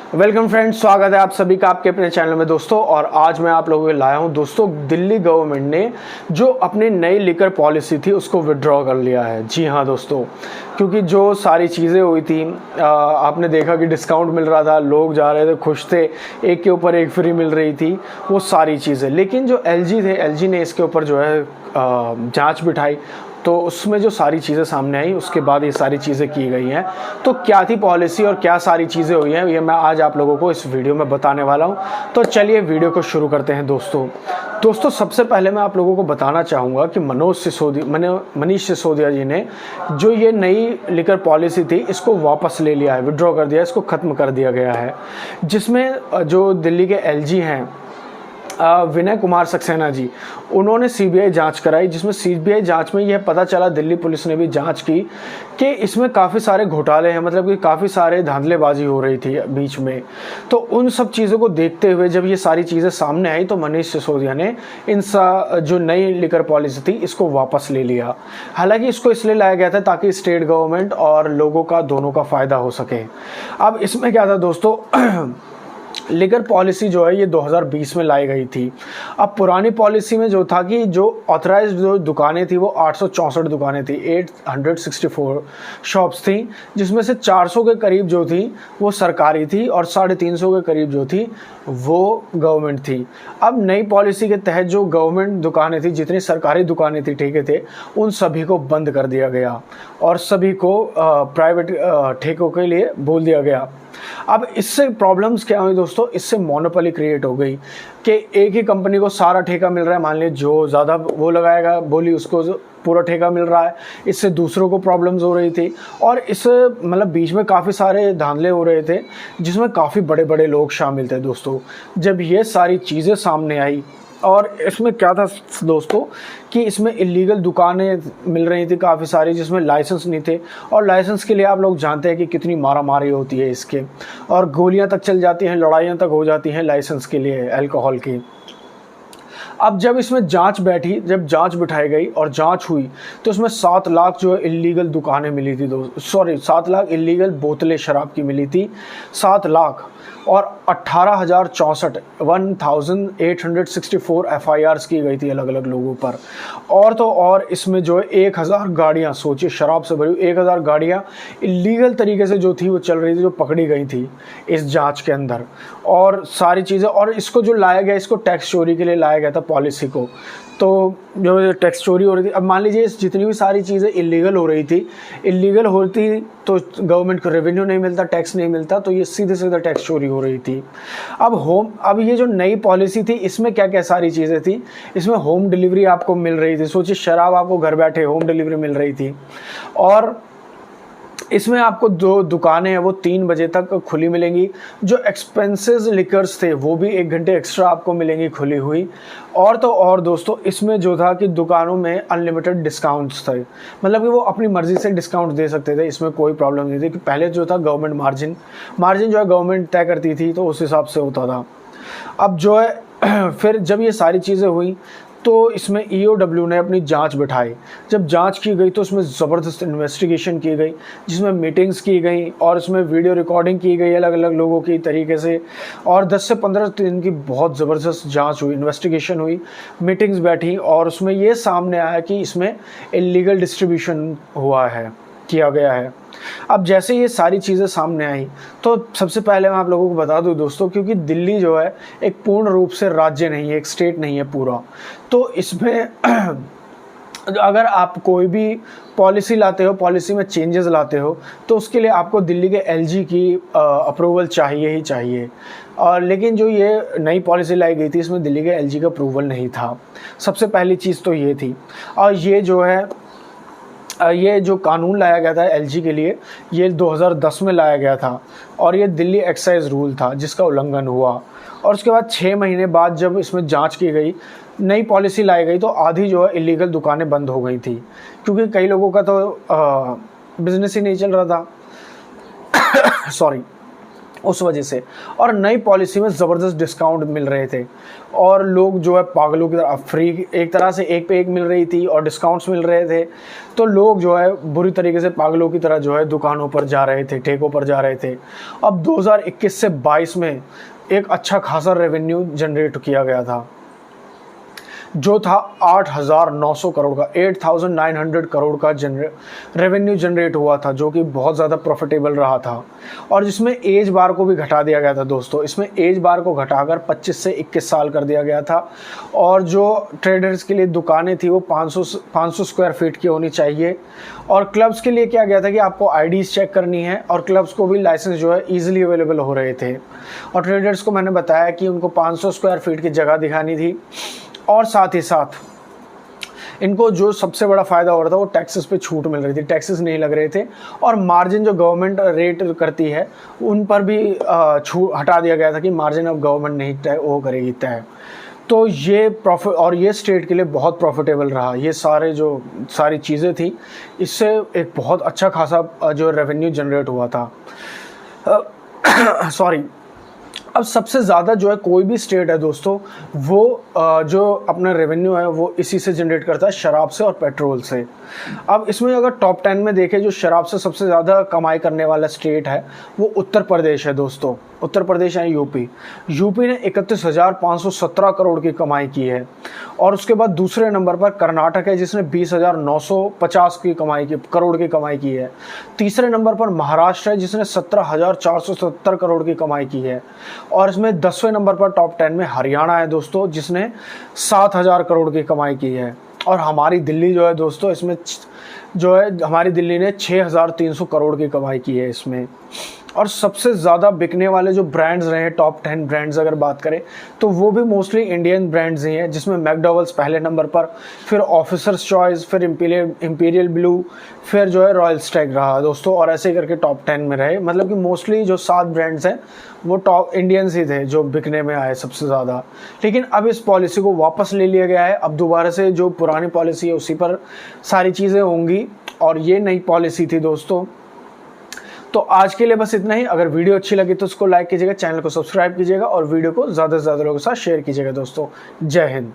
Welcome friends, स्वागत है आप सभी का आपके अपने चैनल में दोस्तों। और आज मैं आप लोगों को लाया हूं दोस्तों, दिल्ली गवर्नमेंट ने जो अपनी नई लिकर पॉलिसी थी उसको विड्रॉ कर लिया है। जी हां दोस्तों, क्योंकि जो सारी चीज़ें हुई थी, आपने देखा कि डिस्काउंट मिल रहा था, लोग जा रहे थे, खुश थे, एक के ऊपर एक फ्री मिल रही थी, वो सारी चीज़ें। लेकिन जो एलजी थे, एलजी ने इसके ऊपर जो है जांच बिठाई, तो उसमें जो सारी चीज़ें सामने आई, उसके बाद ये सारी चीज़ें की गई हैं। तो क्या थी पॉलिसी और क्या सारी चीज़ें हुई हैं, ये मैं आज आप लोगों को इस वीडियो में बताने वाला हूं। तो चलिए वीडियो को शुरू करते हैं दोस्तों। सबसे पहले मैं आप लोगों को बताना चाहूँगा कि मनीष सिसोदिया जी ने जो ये नई लिकर पॉलिसी थी, इसको वापस ले लिया है, विड्रॉ कर दिया, इसको ख़त्म कर दिया गया है। जिसमें जो दिल्ली के एलजी हैं विनय कुमार सक्सेना जी, उन्होंने सीबीआई जांच कराई, जिसमें सीबीआई जांच में यह पता चला, दिल्ली पुलिस ने भी जांच की कि इसमें काफ़ी सारे घोटाले हैं, मतलब कि काफ़ी सारे धांधलेबाजी हो रही थी बीच में। तो उन सब चीज़ों को देखते हुए जब ये सारी चीज़ें सामने आई, तो मनीष सिसोदिया ने जो नई लिकर पॉलिसी थी इसको वापस ले लिया। हालांकि इसको इसलिए लाया गया था ताकि स्टेट गवर्नमेंट और लोगों का दोनों का फ़ायदा हो सके। अब इसमें क्या था दोस्तों, लिकर पॉलिसी जो है ये 2020 में लाई गई थी। अब पुरानी पॉलिसी में जो था कि जो ऑथराइज्ड जो दुकानें थी वो 864 दुकानें थी, 864 शॉप्स थी, जिसमें से 400 के करीब जो थी वो सरकारी थी और 350 के करीब जो थी वो गवर्नमेंट थी। अब नई पॉलिसी के तहत जो गवर्नमेंट दुकानें थी, जितनी सरकारी दुकानें थी, ठेके थे, उन सभी को बंद कर दिया गया और सभी को प्राइवेट ठेकों के लिए बोल दिया गया। अब इससे प्रॉब्लम्स क्या हुई दोस्तों, इससे मोनोपोली क्रिएट हो गई कि एक ही कंपनी को सारा ठेका मिल रहा है। मान लीजिए जो ज़्यादा वो लगाएगा बोली, उसको पूरा ठेका मिल रहा है। इससे दूसरों को प्रॉब्लम्स हो रही थी और इससे मतलब बीच में काफ़ी सारे धांधले हो रहे थे, जिसमें काफ़ी बड़े बड़े लोग शामिल थे दोस्तों। जब ये सारी चीज़ें सामने आई, और इसमें क्या था दोस्तों कि इसमें इलीगल दुकानें मिल रही थी काफ़ी सारी, जिसमें लाइसेंस नहीं थे, और लाइसेंस के लिए आप लोग जानते हैं कि कितनी मारामारी होती है इसके, और गोलियां तक चल जाती हैं, लड़ाइयां तक हो जाती हैं लाइसेंस के लिए, अल्कोहल की। अब जब इसमें जांच बैठी, जब जांच बिठाई गई और जांच हुई, तो इसमें 7 लाख जो है इलीगल दुकानें मिली थी 7 लाख इलीगल बोतलें शराब की मिली थी, 7 लाख, और 1864 FIRs की गई थी अलग अलग लोगों पर। और तो और इसमें जो है 1000 गाड़ियाँ, सोचिए शराब से भरी 1000 गाड़ियाँ इलीगल तरीके से जो थी वो चल रही थी, जो पकड़ी गई थी इस जांच के अंदर, और सारी चीज़ें। और इसको जो लाया गया, इसको टैक्स चोरी के लिए लाया गया था पॉलिसी को। तो जो टैक्स चोरी हो रही थी, अब मान लीजिए जितनी भी सारी चीज़ें इलीगल हो रही थी, इलीगल होती तो गवर्नमेंट को रेवेन्यू नहीं मिलता, टैक्स नहीं मिलता, तो ये सीधे सीधे टैक्स चोरी हो रही थी। अब ये जो नई पॉलिसी थी, इसमें क्या क्या सारी चीज़ें थी, इसमें होम डिलीवरी आपको मिल रही थी। सोचिए शराब आपको घर बैठे होम डिलीवरी मिल रही थी। और इसमें आपको जो दुकानें हैं वो 3 बजे तक खुली मिलेंगी। जो एक्सपेंसेस लिकर्स थे वो भी 1 घंटे एक्स्ट्रा आपको मिलेंगी खुली हुई। और तो और दोस्तों, इसमें जो था कि दुकानों में अनलिमिटेड डिस्काउंट्स थे, मतलब कि वो अपनी मर्ज़ी से डिस्काउंट दे सकते थे, इसमें कोई प्रॉब्लम नहीं थी। कि पहले जो था गवर्नमेंट मार्जिन जो है गवर्नमेंट तय करती थी, तो उस हिसाब से होता था। अब जो है फिर जब ये सारी चीज़ें हुई, तो इसमें EOW ने अपनी जांच बिठाई। जब जांच की गई तो उसमें ज़बरदस्त इन्वेस्टिगेशन की गई, जिसमें मीटिंग्स की गई और इसमें वीडियो रिकॉर्डिंग की गई अलग अलग लोगों की तरीके से, और 10 से 15 दिन की बहुत ज़बरदस्त जांच हुई, इन्वेस्टिगेशन हुई, मीटिंग्स बैठी, और उसमें ये सामने आया कि इसमें इलीगल डिस्ट्रीब्यूशन किया गया है। अब जैसे ये सारी चीज़ें सामने आई, तो सबसे पहले मैं आप लोगों को बता दूं दोस्तों, क्योंकि दिल्ली जो है एक पूर्ण रूप से राज्य नहीं है, एक स्टेट नहीं है पूरा, तो इसमें अगर आप कोई भी पॉलिसी लाते हो, पॉलिसी में चेंजेस लाते हो, तो उसके लिए आपको दिल्ली के LG की अप्रूवल चाहिए ही चाहिए। और लेकिन जो ये नई पॉलिसी लाई गई थी, इसमें दिल्ली के LG का अप्रूवल नहीं था। सबसे पहली चीज़ तो ये थी। और ये जो कानून लाया गया था LG के लिए, ये 2010 में लाया गया था, और ये दिल्ली एक्साइज रूल था जिसका उल्लंघन हुआ। और उसके बाद 6 महीने बाद जब इसमें जांच की गई, नई पॉलिसी लाई गई, तो आधी जो है इलीगल दुकानें बंद हो गई थी, क्योंकि कई लोगों का तो बिजनेस ही नहीं चल रहा था। सॉरी। उस वजह से। और नई पॉलिसी में ज़बरदस्त डिस्काउंट मिल रहे थे और लोग जो है पागलों की तरह, फ्री एक तरह से एक पे एक मिल रही थी और डिस्काउंट्स मिल रहे थे, तो लोग जो है बुरी तरीके से पागलों की तरह जो है दुकानों पर जा रहे थे, ठेकों पर जा रहे थे। अब 2021 से 22 में एक अच्छा खासा रेवेन्यू जनरेट किया गया था, जो था 8,900 करोड़ का, 8,900 करोड़ का रेवेन्यू जनरेट हुआ था, जो कि बहुत ज़्यादा प्रॉफिटेबल रहा था। और जिसमें एज बार को भी घटा दिया गया था दोस्तों, इसमें एज बार को घटाकर 25 से 21 साल कर दिया गया था। और जो ट्रेडर्स के लिए दुकानें थी वो 500 स्क्वायर फीट की होनी चाहिए। और क्लब्स के लिए क्या गया था कि आपको आईडीज़ चेक करनी है, और क्लब्स को भी लाइसेंस जो है ईजिली अवेलेबल हो रहे थे। और ट्रेडर्स को मैंने बताया कि उनको 500 स्क्वायर फीट की जगह दिखानी थी, और साथ ही साथ इनको जो सबसे बड़ा फ़ायदा हो रहा था वो टैक्सेस पे छूट मिल रही थी, टैक्सेस नहीं लग रहे थे। और मार्जिन जो गवर्नमेंट रेट करती है उन पर भी छूट हटा दिया गया था कि मार्जिन अब गवर्नमेंट नहीं तय वो करेगी तय। तो ये प्रॉफिट, और ये स्टेट के लिए बहुत प्रॉफिटेबल रहा। ये सारी चीज़ें थी, इससे एक बहुत अच्छा खासा जो रेवेन्यू जनरेट हुआ था। सॉरी। अब सबसे ज़्यादा जो है कोई भी स्टेट है दोस्तों, वो जो अपना रेवेन्यू है वो इसी से जनरेट करता है, शराब से और पेट्रोल से। अब इसमें अगर टॉप 10 में देखें जो शराब से सबसे ज़्यादा कमाई करने वाला स्टेट है वो उत्तर प्रदेश है दोस्तों। उत्तर प्रदेश है यूपी ने 31,517 करोड़ की कमाई की है। और उसके बाद दूसरे नंबर पर कर्नाटक है जिसने 20,950 करोड़ की कमाई की है। तीसरे नंबर पर महाराष्ट्र है जिसने 17,470 करोड़ की कमाई की है। और इसमें 10वें नंबर पर टॉप 10 में हरियाणा है दोस्तों, जिसने 7,000 करोड़ की कमाई की है। और हमारी दिल्ली जो है दोस्तों, इसमें जो है हमारी दिल्ली ने 6,300 करोड़ की कमाई की है इसमें। और सबसे ज़्यादा बिकने वाले जो ब्रांड्स रहे हैं, टॉप 10 ब्रांड्स अगर बात करें तो वो भी मोस्टली इंडियन ब्रांड्स ही हैं, जिसमें मैकडॉवेल्स पहले नंबर पर, फिर ऑफिसर्स चॉइस, फिर इंपीरियल ब्लू, फिर जो है रॉयल स्टैग रहा दोस्तों। और ऐसे करके टॉप 10 में रहे, मतलब कि मोस्टली जो 7 ब्रांड्स हैं वो टॉप इंडियंस ही थे जो बिकने में आए सबसे ज़्यादा। लेकिन अब इस पॉलिसी को वापस ले लिया गया है। अब दोबारा से जो पुरानी पॉलिसी है उसी पर सारी चीज़ें होंगी, और ये नई पॉलिसी थी दोस्तों। तो आज के लिए बस इतना ही। अगर वीडियो अच्छी लगी तो उसको लाइक कीजिएगा, चैनल को सब्सक्राइब कीजिएगा और वीडियो को ज़्यादा से ज़्यादा लोगों के साथ शेयर कीजिएगा दोस्तों। जय हिंद।